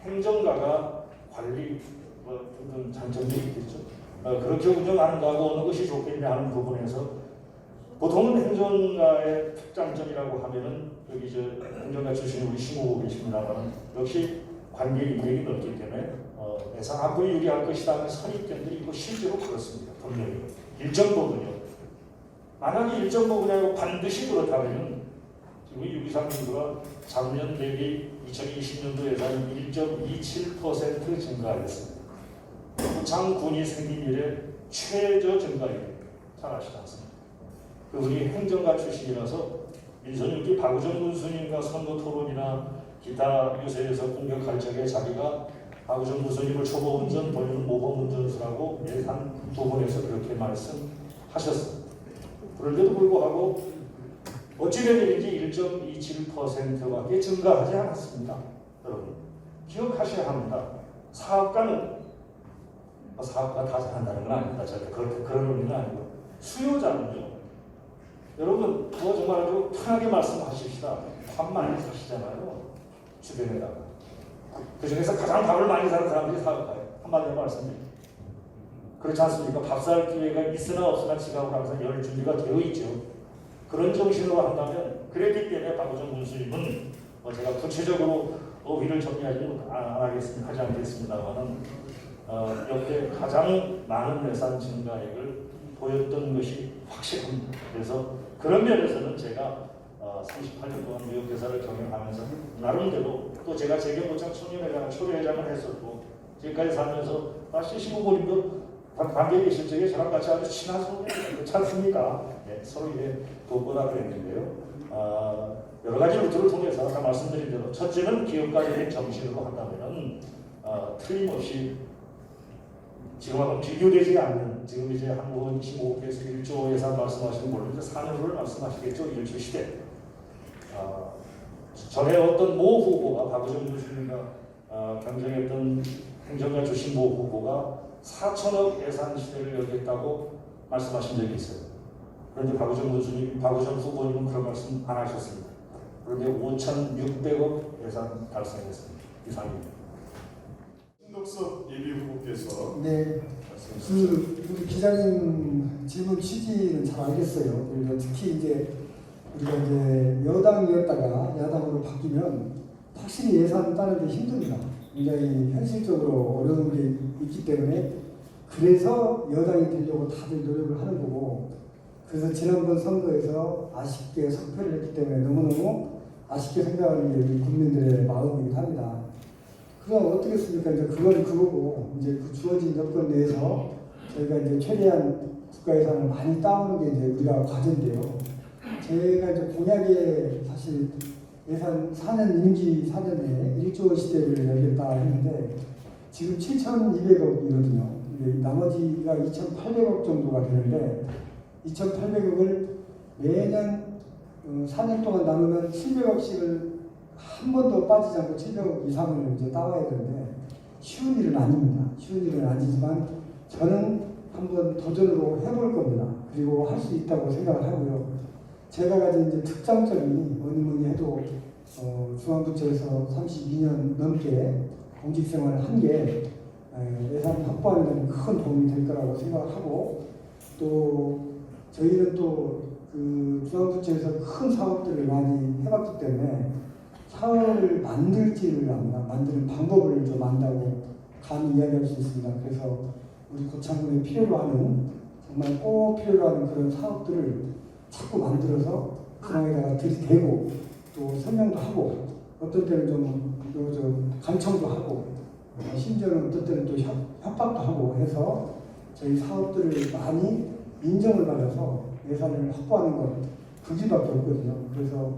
행정가가 관리 어떤 장점들이 있겠죠. 그렇게 운영하는가 하고 어느 것이 좋겠냐 하는 부분에서 보통은 행정가의 특장점이라고 하면은 여기 행정가 출신 우리 신고고 계십니다만 역시 관계 인맥이 넓기 때문에 예산 확보에 유리할 것이다 하는 선입견들이 있고 실제로 그렇습니다. 분명히 일정 부분이요. 만약에 일정 부분이 아니고 반드시 그렇다면 우리 유기상민구가 작년 대비 2020년도 예산이 1.27% 증가하였습니다. 부창군이 생긴 이래 최저 증가율 잘 아시지 않습니까? 그분이 행정가 출신이라서 민선윤기 박우정 군수님과 선거 토론이나 기타 유세에서 공격할 적에 자기가 박우정 군수님을 초보 운전, 본인은 모범 운전수라고 예산 부분에서 그렇게 말씀하셨습니다. 그런데도 불구하고 어찌된 일인지 1.27%밖에 증가하지 않았습니다. 여러분 기억하셔야 합니다. 사업가는 사업가 다 잘한다는 건 아닙니다. 절대 그런 의미는 아니고 수요자는요. 여러분 그거 정말 아주 편하게 말씀하십시다. 밥 많이 사시잖아요. 주변에다가 그 중에서 가장 밥을 많이 사는 사람들이 사업가예요. 한마디로 말씀드립니다. 그렇지 않습니까? 밥 살 기회가 있으나 없으나 지갑으로 항상 열 준비가 되어 있죠. 그런 정신으로 한다면 그랬기 때문에 박우정 군수님은 제가 구체적으로 위를 정리하지는 하지 않겠습니다만은 역대 가장 많은 예산 증가액을 보였던 것이 확실합니다. 그래서 그런 면에서는 제가 38년 동안 무역회사를 경영하면서 나름대로 또 제가 재경구청 청년회장 초대회장을 했었고 지금까지 살면서 신고보님도 관계에 계실 적에 저랑 같이 아주 친한 선배님 그렇지 않습니까? 네, 서로 이제 돕고다 그랬는데요. 여러 가지 루트를 통해서 아까 말씀드린 대로 첫째는 기업가적인 정신으로 한다면은 틀림없이 지금하고 비교되지 않는 지금 이제 한국은 25억에서 1조 예산 말씀하시는 물론 이제 4년을 말씀하시겠죠. 1조 시대. 전에 어떤 모 후보가 박우정 교수님과 경쟁했던 행정가 출신 모 후보가 4천억 예산 시대를 열겠다고 말씀하신 적이 있어요. 그런데 박우정 후보님은 그런 말씀 안 하셨습니다. 그런데 5,600억 예산 달성했습니다. 이상입니다. 신덕섭 예비 후보께서 네, 우리 기자님 질문 취지는 잘 알겠어요. 그리고 특히 이제 우리가 이제 여당이었다가 야당으로 바뀌면 확실히 예산 따는 게 힘듭니다. 굉장히 현실적으로 어려운 게 있기 때문에 그래서 여당이 되려고 다들 노력을 하는 거고 그래서 지난번 선거에서 아쉽게 석패를 했기 때문에 너무너무 아쉽게 생각하는 게 우리 국민들의 마음이긴 합니다. 그럼 어떻겠습니까? 이제 그건 그거고 이제 그 주어진 여건 내에서 저희가 이제 최대한 국가 예산을 많이 따오는 게 이제 우리가 과제인데요. 제가 이제 공약에 사실 예산 4년 임기 4년에 1조 시대를 열겠다 했는데 지금 7,200억이거든요. 나머지가 2,800억 정도가 되는데 2,800억을 매년 4년 동안 남으면 700억씩을 한 번도 빠지지 않고 700억 이상을 이제 따와야 되는데 쉬운 일은 아닙니다. 쉬운 일은 아니지만 저는 한번 도전으로 해볼 겁니다. 그리고 할 수 있다고 생각을 하고요. 제가 가진 이제 특장점이 뭐니 해도 중앙부처에서 32년 넘게 공직 생활을 한 게 예산 확보하는 데 큰 도움이 될 거라고 생각하고 또 저희는 또 그 중앙부처에서 큰 사업들을 많이 해봤기 때문에 사업을 만들지를 않나 만드는 방법을 좀 안다고 감히 이야기할 수 있습니다. 그래서 우리 고창군에 필요로 하는 정말 꼭 필요로 하는 그런 사업들을 자꾸 만들어서 중앙에다가 들이대고 또 설명도 하고 어떤 때는 좀 간청도 하고 심지어는 어떤 때는 또 협박도 하고 해서 저희 사업들을 많이 인정을 받아서 예산을 확보하는 건 그 길밖에 없거든요. 그래서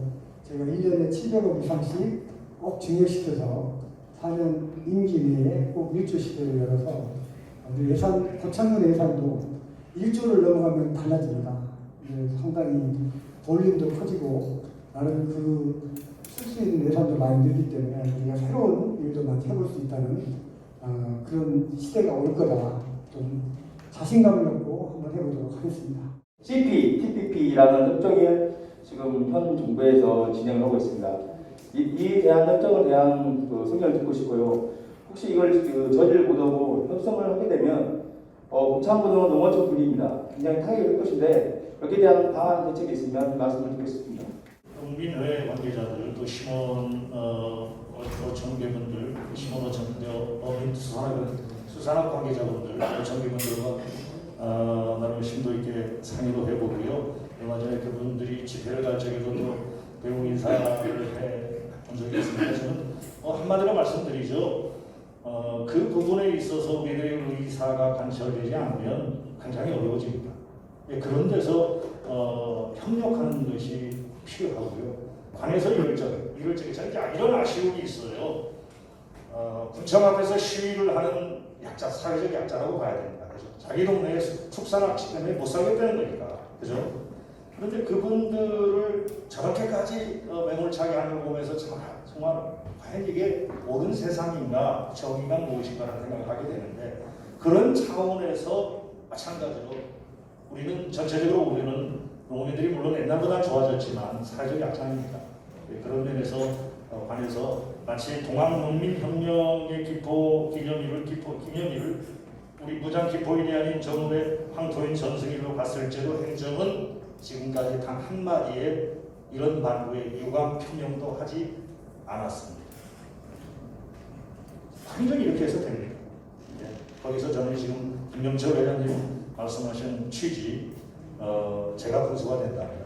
제가 1년에 700억 이상씩 꼭 증액시켜서 4년 임기 내에 꼭 1조 시대를 열어서 우리 예산, 고창군 예산도 1조를 넘어가면 달라집니다. 상당히 볼륨도 커지고 나름 쓸 수 있는 예산도 많이 늘기 때문에 우리가 새로운 일도 많이 해볼 수 있다는 그런 시대가 올 거다. 좀 자신감을 갖고 한번 해보도록 하겠습니다. CP, TPP라는 일종의 지금 현 정부에서 진행을 하고 있습니다. 이 대한 협정에 대한 그 성향을 듣고 싶고요. 혹시 이걸 저지를 못하고 협상을 하게 되면 고창고등어 농어촌 분위기입니다. 굉장히 타격이 될 것인데 여기에 대한 방안 대책이 있으면 말씀을 드리겠습니다. 국민회 관계자들 또 심원 전개분들, 심원 어민 수산업 관계자분들, 전개분들과 나름 심도 있게 상의도 해보고요. 얼마 전에 그분들이 집회를 갈 적에서도 배우 인사를 해본 적이 있습니다. 저는 한마디로 말씀드리죠. 그 부분에 있어서 우리들의 의사가 관철되지 않으면 굉장히 어려워집니다. 그런 데서 협력하는 것이 필요하고요. 관에서 이럴 적에 저는 이런 아쉬움이 있어요. 군청 앞에서 시위를 하는 약자, 사회적 약자라고 봐야 됩니다. 그죠? 자기 동네에 축산업체 때문에 못 살겠다는 거니까. 그죠? 그런데 그분들을 저렇게까지 매몰차게 하는 걸 보면서 정말 과연 이게 옳은 세상인가, 정의가 무엇인가라는 생각을 하게 되는데, 그런 차원에서 마찬가지로 우리는 농민들이 물론 옛날보다 좋아졌지만 사회적 약자입니다. 그런 면에서 관해서 마치 동학농민혁명의 기념일을 우리 무장기포일이 아닌 전후의 황토인 전승일로 봤을 때도 행정은 지금까지 단 한마디의 이런 반구의 유감 표명도 하지 않았습니다. 완전히 이렇게 해서 됩니다. 거기서 저는 지금 김영철 회장님 말씀하신 취지, 제가 군수가 된다면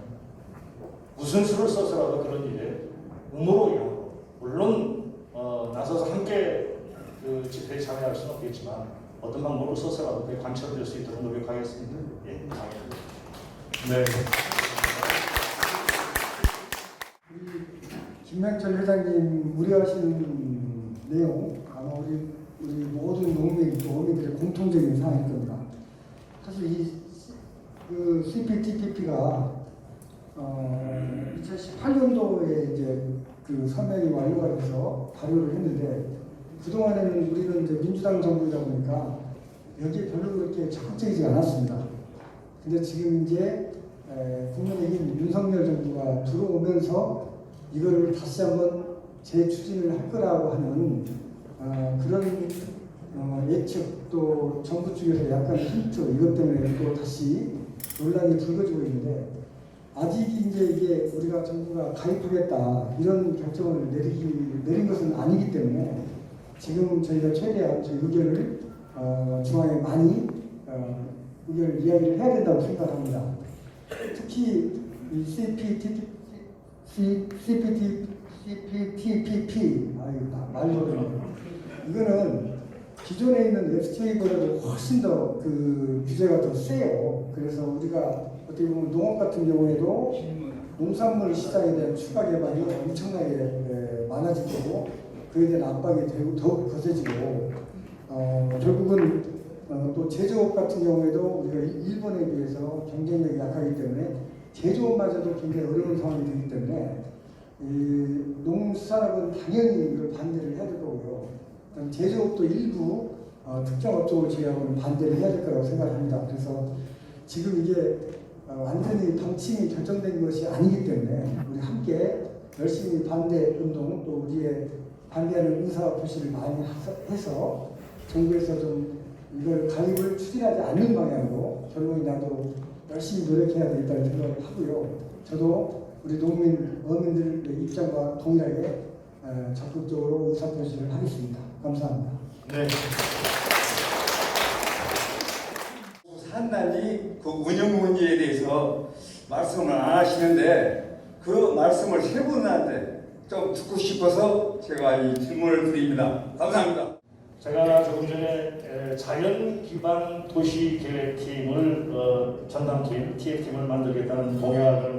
무슨 수를 써서라도 그런 일에 음으로 임하고, 물론 나서서 함께 그 집회에 참여할 수는 없겠지만 어떤 방법으로 써서라도 그게 관철될 수 있도록 노력하겠습니다. 예. 네. 김명철 회장님 우려하시는 내용 아마 우리 모든 농민 또 어민들의 공통적인 사항일 겁니다. 사실 그 CPTPP가 2018년도에 이제 그 서명이 완료가 돼서 발효를 했는데, 그동안에는 우리는 이제 민주당 정부이다 보니까 여기에 별로 그렇게 적극적이지 않았습니다. 근데 지금 이제 국민의힘 윤석열 정부가 들어오면서 이거를 다시 한번 재추진을 할 거라고 하는 그런 예측, 또 정부 쪽에서 약간 힌트, 이것 때문에 또 다시 논란이 불거지고 있는데, 아직 이제 이게 우리가 정부가 가입하겠다 이런 결정을 내린 것은 아니기 때문에 지금 저희가 최대한 저희 의견을 중앙에 많이 의견을 이야기를 해야 된다고 생각합니다. 특히 이 CPTPP 말로 이거는 기존에 있는 FTA보다도 훨씬 더 그 규제가 더 세요. 그래서 우리가 어떻게 보면 농업 같은 경우에도 농산물 시장에 대한 추가 개발이 엄청나게 많아질 거고, 그에 대한 압박이 더욱 거세지고, 결국은 또 제조업 같은 경우에도 우리가 일본에 비해서 경쟁력이 약하기 때문에 제조업마저도 굉장히 어려운 상황이 되기 때문에 농수산업은 당연히 이걸 반대를 해야 될 거고요. 제조업도 일부 특정 업종을 제외하고는 반대를 해야 될 거라고 생각합니다. 그래서 지금 이게 완전히 덩침이 결정된 것이 아니기 때문에 우리 함께 열심히 반대 운동, 또 우리의 반대하는 의사 표시를 많이 해서 정부에서 좀 이걸 가입을 추진하지 않는 방향으로 결론이나도 열심히 노력해야 되겠다는 생각을 하고요. 저도 우리 어민들의 입장과 동일하게 적극적으로 의사 표시를 하겠습니다. 감사합니다. 네. 산단이 그 운영 문제에 대해서 말씀을 안 하시는데 그 말씀을 세 분한테 좀 듣고 싶어서 제가 이 질문을 드립니다. 감사합니다. 제가 조금 전에 자연 기반 도시 계획팀을 전담팀, TF팀을 만들겠다는 공약을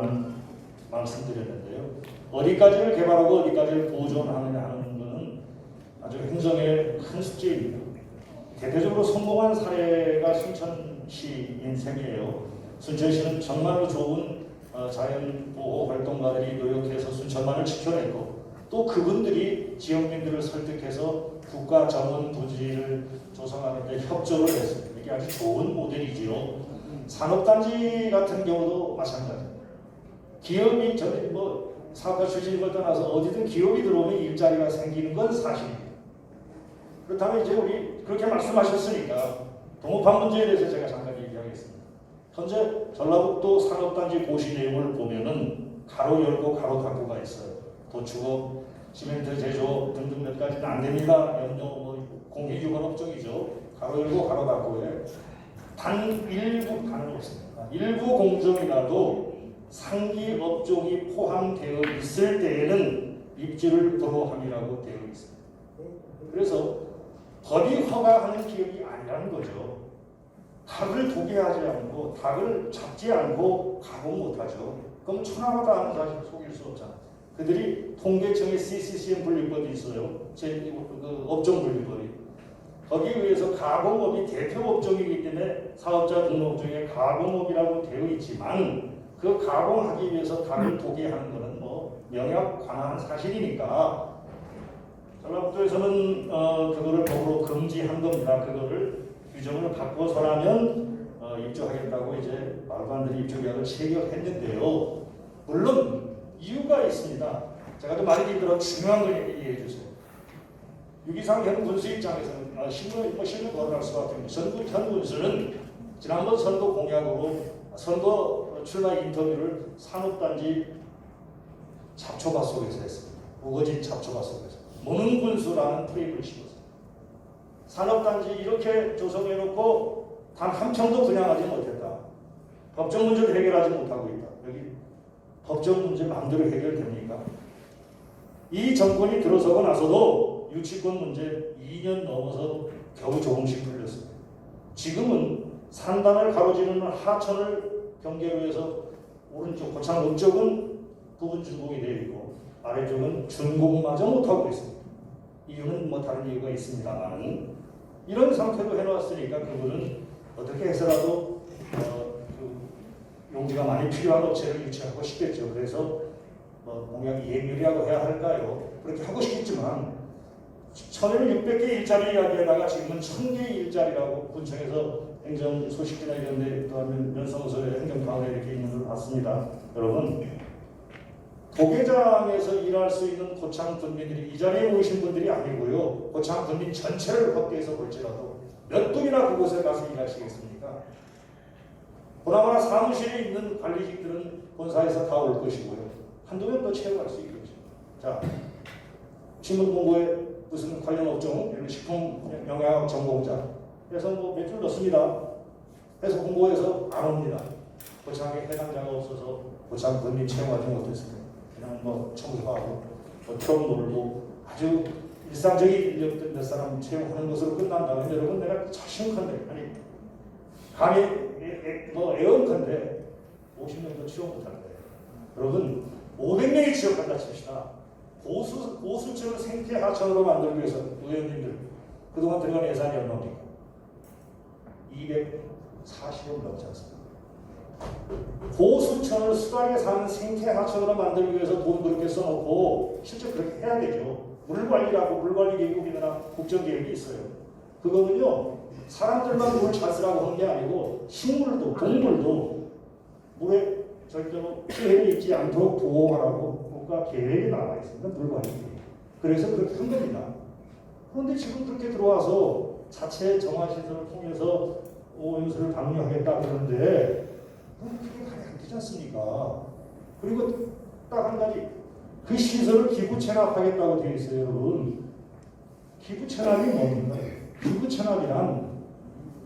말씀드렸는데요. 어디까지를 개발하고 어디까지를 보존하느냐 하는 것은 아주 행정의 큰 숙제입니다. 대표적으로 성공한 사례가 순천시인 셈이에요. 순천시는 정말로 좋은 자연보호 활동가들이 노력해서 순천만을 지켜냈고, 또 그분들이 지역민들을 설득해서 국가 전문 부지를 조성하는 데 협조를 했습니다. 이게 아주 좋은 모델이지요. 산업단지 같은 경우도 마찬가지입니다. 기업이 뭐 사업가 출신인 걸 떠나서 어디든 기업이 들어오면 일자리가 생기는 건 사실입니다. 그렇다면 이제 우리 그렇게 말씀하셨으니까 동업한 문제에 대해서 제가 잠깐 얘기하겠습니다. 현재 전라북도 산업단지 고시 내용을 보면은 가로 열고 가로 닫고가 있어요. 도축업, 시멘트 제조업 등등 몇 가지는 안 됩니다. 연료, 뭐 공기유관 업종이죠. 가로 열고 가로 닫고에 단 일부 없습니다. 일부 공정이라도 상기 업종이 포함되어 있을 때에는 입지를 도로함이라고 되어 있습니다. 그래서 법이 허가하는 기업이 아니라는 거죠. 닭을 도개하지 않고 닭을 잡지 않고 가공 못하죠. 그럼 천하마다 하는 사실 속일 수 없잖아. 그들이 통계청의 CCCM 분류법이 있어요. 그 업종 분류법이. 거기에 의해서 가공업이 대표 업종이기 때문에 사업자 등록증에 가공업이라고 되어 있지만 그 가공하기 위해서 닭을 도개하는 것은 뭐 명약 관한 사실이니까 전라북도에서는 그거를 법으로 금지한 겁니다. 그거를 규정을 바꿔서라면 입주하겠다고 이제 말도 안 되는 입주계약을 체결했는데요. 물론 이유가 있습니다. 제가 좀 말이 길더라도 중요한 걸 이해해 주세요. 6.23 현 군수 입장에서는 실무 거론할 수 같은 현 군수는 지난번 선거 공약으로 선거 출마 인터뷰를 산업단지 잡초밭 속에서 했습니다. 우거진 잡초밭 속에서. 무능 군수라는 프레임을 씌웠습니다. 산업단지 이렇게 조성해놓고 단 한 평도 분양하지 못했다. 법적 문제를 해결하지 못하고 있다. 여기 법적 문제 마음대로 해결됩니까? 이 정권이 들어서고 나서도 유치권 문제 2년 넘어서 겨우 조금씩 풀렸습니다. 지금은 산단을 가로지르는 하천을 경계로 해서 오른쪽 고창 북쪽은 부분 준공이 되어 있고 아래쪽은 준공마저 못하고 있습니다. 이유는 뭐 다른 이유가 있습니다만 이런 상태로 해놓았으니까 그분은 어떻게 해서라도 그 용지가 많이 필요한 업체를 유치하고 싶겠죠. 그래서 공약이 예밀이라고 해야 할까요? 그렇게 하고 싶겠지만 1600개 일자리 이야기에다가 지금은 1000개 일자리라고 군청에서 행정 소식지나 이런 데 또는 면성서에 행정방에 이렇게 있는 걸 봤습니다. 여러분 도계장에서 일할 수 있는 고창 군민들이 이 자리에 오신 분들이 아니고요. 고창 군민 전체를 확대해서 볼지라도 몇 분이나 그곳에 가서 일하시겠습니까? 보나마나 사무실에 있는 관리직들은 본사에서 다 올 것이고요. 한두 명 더 채용할 수 있겠죠. 자, 신문공고에 무슨 관련 업종, 식품 영양학 전공자 그래서 뭐 몇 줄 넣습니다. 해서 공고해서 안 옵니다. 고창에 해당자가 없어서 고창 군민 채용하지 못했습니다. 그냥 뭐 청소하고 뭐 트럭 놀고 아주 일상적인 인력들 몇 사람 채용하는 것으로 끝난다면 여러분 내가 자신컨대 아니 감히 뭐 애언컨대 50명도 취업 못하는데 여러분 500명이 취업한다 칩시다. 고수층을 생태하천으로 만들기 위해서 의원님들 그동안 들어간 예산이 얼마입니까? 240억 넘지 않습니까? 고수천을 수달에 사는 생태하천으로 만들기 위해서 돈 그렇게 써놓고 실제 그렇게 해야 되죠. 물관리라고 물관리계획 우리나라 국정계획이 있어요. 그거는요 사람들만 물 잘 쓰라고 하는 게 아니고 식물도 동물도 물에 절대로 피해를 입지 않도록 보호하라고 국가 계획에 나와 있습니다. 물관리. 그래서 그렇게 한 겁니다. 그런데 지금 그렇게 들어와서 자체 정화시설을 통해서 오염수를 방류하겠다 그러는데 그게 말이 안 되지 않습니까? 그리고 딱 한 가지 그 시설을 기부 체납하겠다고 되어 있어요, 여러분. 기부 체납이 뭡니까? 기부 체납이란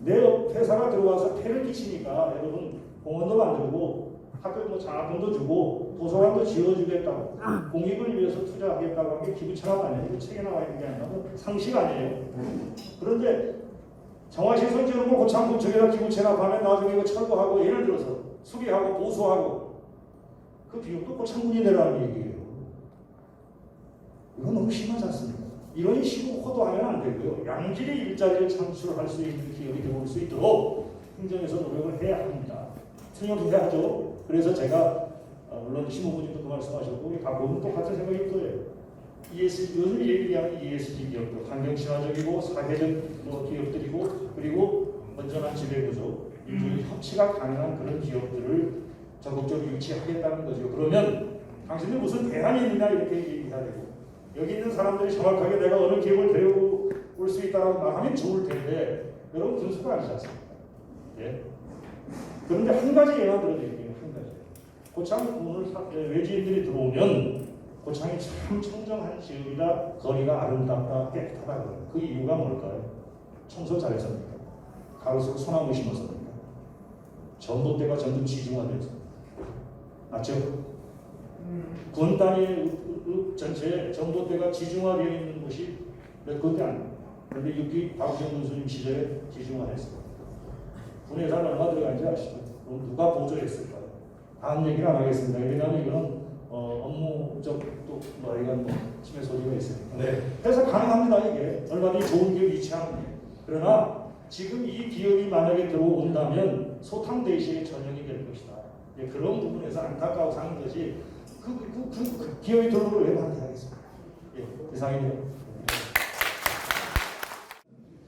내 회사가 들어와서 폐를 끼치니까 여러분 공원도 만들고 학교 뭐 장학금도 주고 도서관도 지어주겠다고 공익을 위해서 투자하겠다고 하는 게 기부 체납 아니에요? 이거 책에 나와 있는 게 아니라 상식 아니에요? 그런데 정화시설 지으고 고창 군청에다 기부 체납하면 나중에 이거 철거하고 예를 들어서 수리하고 보수하고 그 비용도 고창군이 내라는 얘기예요. 이건 너무 심하지 않습니까? 이런 식으로 호도하면 안 되고요. 양질의 일자리를 창출할 수 있는 기업이 되어올 수 있도록 행정에서 노력을 해야 합니다. 틀림없이 해야죠. 그래서 제가 물론 신무부님도 그 말씀하셨고 우리 박보는 똑같은 생각일 거예요. 요즘 얘기하는 ESG 기업들, 환경친화적이고 사회적 기업들이고 그리고 건전한 지배구조, 인류 협치가 가능한 그런 기업들을 적극적으로 유치하겠다는 거죠. 그러면 당신들 무슨 대안이 있느냐 이렇게 얘기해야 되고 여기 있는 사람들이 정확하게 내가 어느 기업을 데려올 수 있다라고 말하면 좋을 텐데 여러분 군수가 아니지 않습니까? 예. 그런데 한 가지 예만 들어드릴게요. 한 가지. 고창 오늘 외지인들이 들어오면 고창이 참 청정한 지역이다. 거리가 아름답다. 깨끗하다. 그래요. 그 이유가 뭘까요? 청소 잘했습니까? 가로수 소나무 심었습니까? 전봇대가 전부 지중화되어 있습니다. 맞죠? 군 단위 전체에 전봇대가 지중화되어 있는 곳이 몇 군데 아닙니다. 그런데 6기 박정 군수님 시절에 지중화했습니다. 군에 예산 얼마 들어간지 아시죠? 그럼 누가 보조했을까요? 다음 얘기는 안 하겠습니다. 왜냐하면 이거는 업무적 또 머리가 침해 소지가 있으니까. 네. 그래서 가능합니다. 이게 얼마든지 좋은 기업 유치하는 게. 그러나 지금 이 기업이 만약에 들어온다면 소탕 대시의 전형이 될 것이다. 예, 그런 부분에서 안타까워서 하는 것이 그 기업이 들어오면 왜 반대하겠습니까? 예, 이상입니다.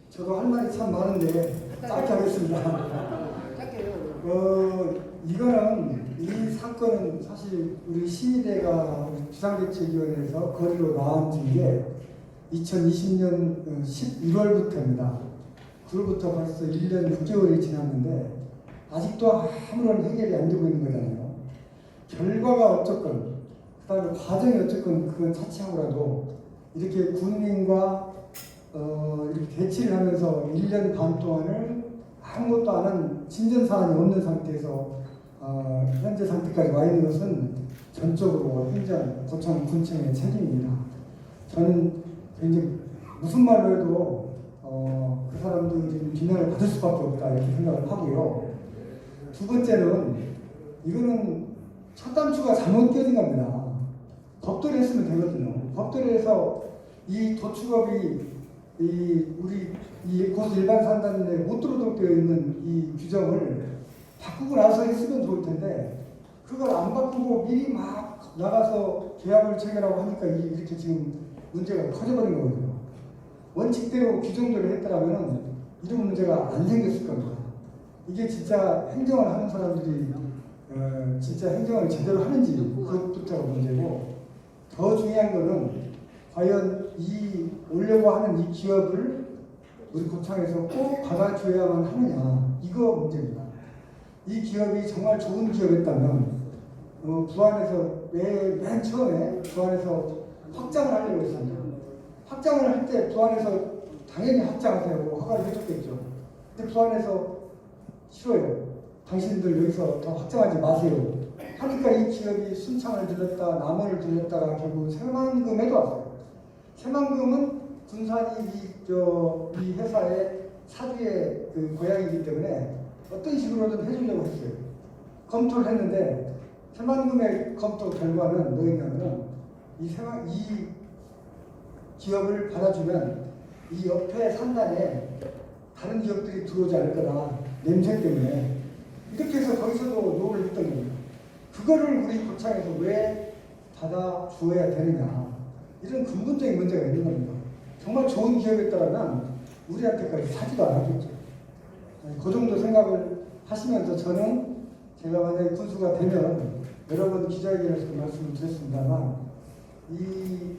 저도 할 말이 참 많은데 짧게 하겠습니다. 이거는 이 사건은 사실 우리 시의대가 비상대책위원회에서 거리로 나온 게 2020년 11월부터입니다. 그로부터 벌써 1년 6개월이 지났는데 아직도 아무런 해결이 안 되고 있는 거잖아요. 결과가 어쨌건 그다음에 과정이 어쨌건 그건 차치하고라도 이렇게 군민과 이렇게 대치를 하면서 1년 반 동안을 아무것도 안 한 진전 사안이 없는 상태에서 현재 상태까지 와 있는 것은 전적으로 행정 고창 군청의 책임입니다. 저는 굉장히 무슨 말로 해도 그 사람들이 비난을 받을 수밖에 없다 이렇게 생각을 하고요. 두 번째는 이거는 첫 단추가 잘못 껴진 겁니다. 법대로 했으면 되거든요. 법대로 해서 이 도축업이 우리 고수 일반 산단에 못 들어오도록 되어 있는 이 규정을 바꾸고 나서 했으면 좋을 텐데 그걸 안 바꾸고 미리 막 나가서 계약을 체결하고 하니까 이렇게 지금 문제가 커져버린 거거든요. 원칙대로 규정대로 했더라면 이런 문제가 안 생겼을 겁니다. 이게 진짜 행정을 하는 사람들이 진짜 행정을 제대로 하는지 그것부터가 문제고 더 중요한 거는 과연 이 오려고 하는 이 기업을 우리 고창에서 꼭 받아줘야만 하느냐 이거 문제입니다. 이 기업이 정말 좋은 기업이었다면 부안에서 맨 처음에 부안에서 확장을 하려고 했습니다. 확장을 할 때 부안에서 당연히 확장하세요 허가를 해줬겠죠. 근데 부안에서 싫어요. 당신들 여기서 더 확장하지 마세요. 하니까 이 기업이 순창을 들렸다 남원을 들렸다가 결국 새만금에도 왔어요. 새만금은 군산이 이 회사의 사주의 그 고향이기 때문에 어떤 식으로든 해주려고 했어요. 검토를 했는데 새만금의 검토 결과는 뭐였냐면 이 기업을 받아주면 이 옆에 산단에 다른 기업들이 들어오지 않을 거다. 냄새 때문에. 이렇게 해서 거기서도 노를 했던 겁니다. 그거를 우리 고창에서 왜 받아주어야 되느냐. 이런 근본적인 문제가 있는 겁니다. 정말 좋은 기업이었다면 우리한테까지 사지도 않았겠죠. 그 정도 생각을 하시면서 저는 제가 만약에 군수가 되면 여러 번 기자회견에서도 말씀을 드렸습니다만 이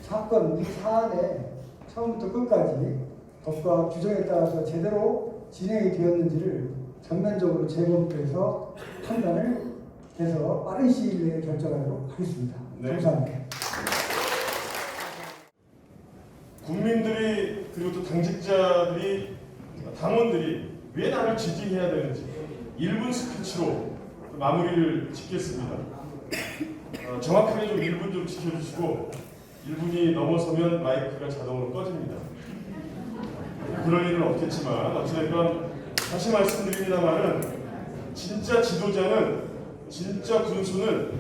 사건, 이 사안에 처음부터 끝까지 법과 규정에 따라서 제대로 진행이 되었는지를 전면적으로 재검토해서 판단을 해서 빠른 시일 내에 결정하도록 하겠습니다. 네. 감사합니다. 국민들이 그리고 또 당직자들이 당원들이 왜 나를 지지해야 되는지 1분 스피치로 마무리를 짓겠습니다. 정확하게 좀 1분 좀 지켜주시고 1분이 넘어서면 마이크가 자동으로 꺼집니다. 그럴 일은 없겠지만 어찌됐건 다시 말씀드립니다만은 진짜 지도자는 진짜 군수는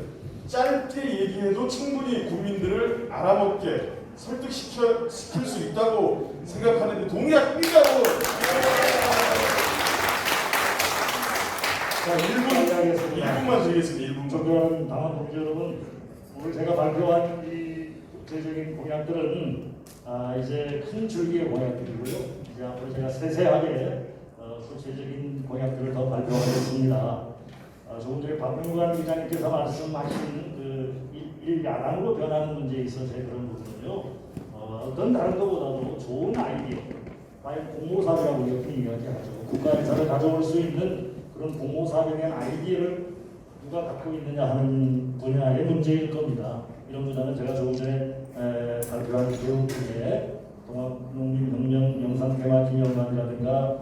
짧게 얘기해도 충분히 국민들을 알아먹게 설득시킬 수 있다고 생각하는데 동의합니까? 자, 1분만 드리겠습니다. 1분. 존경하는 당원 동지 여러분, 오늘 제가 발표한 이 구체적인 공약들은 이제 큰 줄기의 공약들이고요. 이제 앞으로 제가 세세하게 구체적인 공약들을 더 발표하겠습니다. 조금 전에 박명관 기자님께서 말씀하신 그 일야당으로 변하는 문제에 있어서의 그런 부분은요. 어떤 다른 것보다도 좋은 아이디어, 과연 공모사업이라고 이렇게 이야기하죠. 국가에서 가져올 수 있는 그런 공모사업에 대한 아이디어를 누가 갖고 있느냐 하는 분야의 문제일 겁니다. 이런 분야는 제가 조금 전에 발표한 교육 중에 동학농림혁명 영상대마기념관이라든가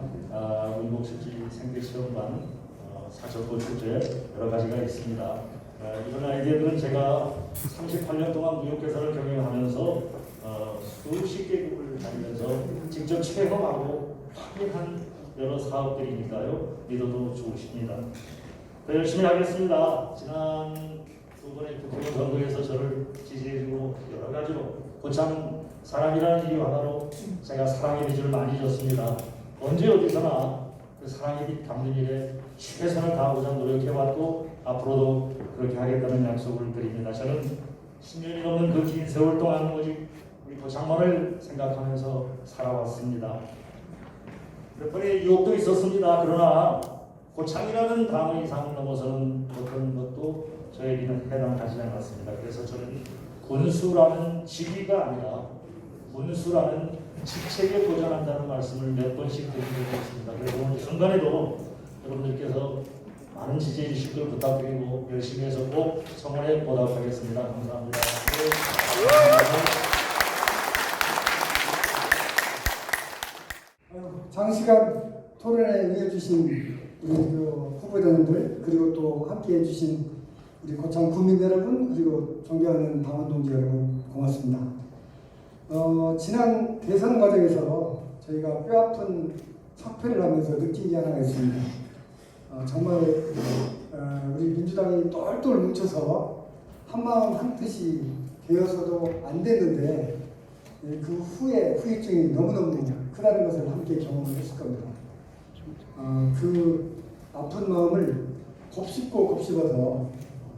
운동실지 생태시험관, 사적고 축제 여러 가지가 있습니다. 이런 아이디어들은 제가 38년 동안 무역회사를 경영하면서 수십 개국을 다니면서 직접 체험하고 확인한 여러 사업들이니까요. 믿어도 좋으십니다. 더 열심히 하겠습니다. 지난 두 번의 국회의원 선거에서 저를 지지해주고 여러 가지로 고참 사랑이라는 이유 하나로 제가 사랑의 빚을 많이 졌습니다. 언제 어디서나 그 사랑의 빚 갚는 일에 최선을 다하고자 노력해왔고 앞으로도 그렇게 하겠다는 약속을 드립니다. 저는 10년이 넘는 그 긴 세월 동안 오직 우리 고창만을 생각하면서 살아왔습니다. 몇 번의 유혹도 있었습니다. 그러나 고창이라는 단어 이상을 넘어서는 어떤 것도 저에게는 해당하지 않았습니다. 그래서 저는 군수라는 직위가 아니라 군수라는 직책에 도전한다는 말씀을 몇 번씩 드린 적이 있습니다. 그래서 오늘 순간에도 여러분들께서 많은 지지해 주실 걸 부탁드리고 열심히 해서 꼭 성원에 보답하겠습니다. 감사합니다. 장시간 토론에 응해주신 우리 그 후보자님들 그리고 또 함께해 주신 우리 고창 구민 여러분 그리고 존경하는 당원 동지 여러분 고맙습니다. 지난 대선 과정에서 저희가 뼈아픈 사표를 하면서 느낀 게 하나가 있습니다. 정말 우리 민주당이 똘똘 뭉쳐서 한마음 한뜻이 되어서도 안 됐는데 그 후에 후유증이 너무너무 크다는 것을 함께 경험을 했을 겁니다. 그 아픈 마음을 곱씹고 곱씹어서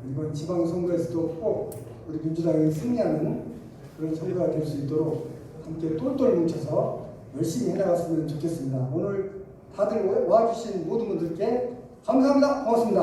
이번 지방선거에서도 꼭 우리 민주당이 승리하는 그런 선거가 될 수 있도록 함께 똘똘 뭉쳐서 열심히 해나갔으면 좋겠습니다. 오늘 다들 와주신 모든 분들께 감사합니다. 고맙습니다.